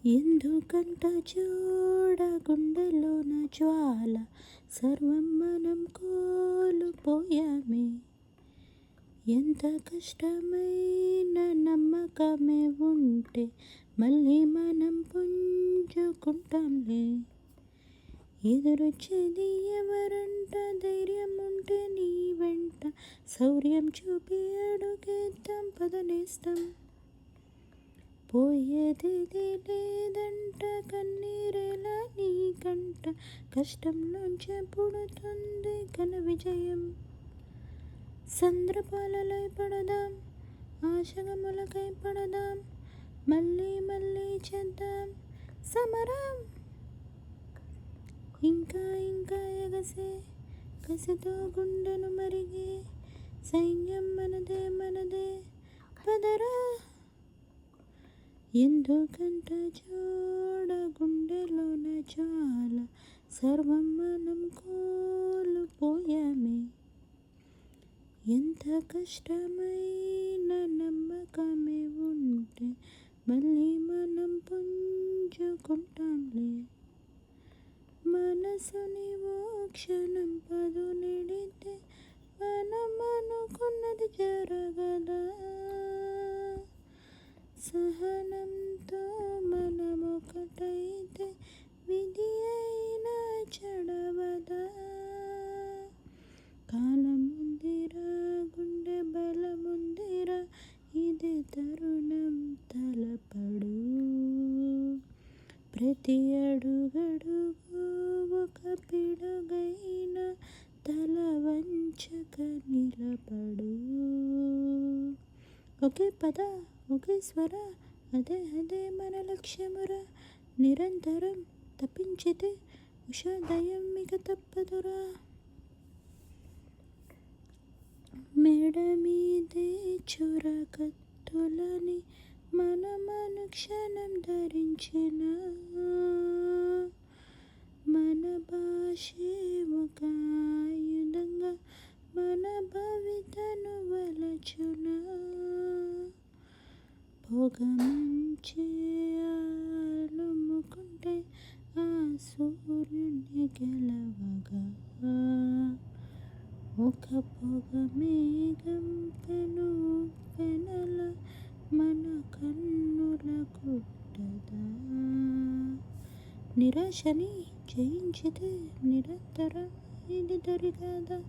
ఎందుకంట చూడ గుండెలోన జ్వాల, సర్వం మనం కోల్పోయామే. ఎంత కష్టమైన నమ్మకమే ఉంటే మళ్ళీ మనం పుంజుకుంటాంలే. ఎదురొచ్చేది ఎవరంట, ధైర్యం ఉంటే నీ వెంట, శౌర్యం చూపి అడుగేద్దాం పదనేస్తాం. పోయేదేది లేదంట, కన్నీరేలా నీకంట, కష్టంలోంచే పుడుతుంది ఘన విజయం. సంద్రపాలలై పడదాం, ఆశగా మొలకై పడదాం, మళ్ళీ మళ్ళీ చేద్దాం సమరం. ఇంకా ఇంకా ఎగసే కసితో గుండెను మరిగే సైన్యం మనదే మనదే పదరా. ఎందుకంట చూడ గుండెలోన జ్వాల, సర్వం మనం కోల్పోయామే. ఎంత కష్టమైన నమ్మకమే ఉంటే మళ్ళీ మనం పుంజుకుంటాంలే. మనసుని ఓ క్షణం పదునెడితే మనం అనుకున్నది జరగదా. సహనంతో మనమొకటైతే విధి అయినా చెడవదా. కాలం ఉందిరా, గుండె బలముందిరా, ఇదే తరుణం తలపడు. ప్రతి అడుగడుగు ఒక పిడుగైన తల వంచక నిలబడు. ఒకే పద ఒకే స్వర, అదే అదే మన లక్ష్యమురా. నిరంతరం తప్పించితే ఉషోదయం ఇక తప్పదురా. మేడ మీదే చురకత్తులని మనం అనుక్షణం ధరించిన, మన భాషే ఒక ఆయుధంగా మన భవితను వలచునా. పొగమంచే అలుముకుంటే ఆ సూర్యుని గెలవగా, ఒక పొగ మేఘం పెను పెనల మన కన్నుల కుట్టదా. నిరాశని జయించితే నిరంతరం ఇది దొరికదా.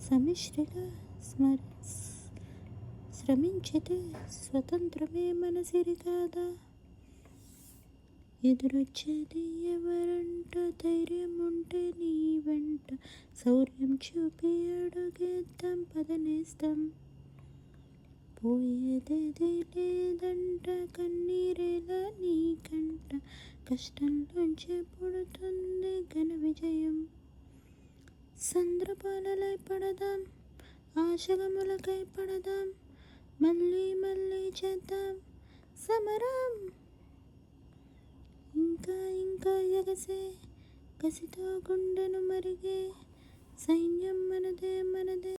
సమిష్టిగా శ్రమించితే స్వతంత్రమే మన సిరి కాదా. ఎదురొచ్చేది ఎవరంట, ధైర్యం ఉంటే నీ వెంట, శౌర్యం చూపి అడుగేద్దాం పదనేస్తాం. పోయేదేది లేదంట, కన్నీరేలా నీకంట, కష్టంలోంచే పుడుతుంది ఘన విజయం. సంద్రపాలలై పడదాం, ఆశగా మొలకై పడదాం, మళ్ళీ మళ్ళీ చేద్దాం సమరం. ఇంకా ఇంకా ఎగసే కసితో గుండెను మరిగే సైన్యం మనదే మనదే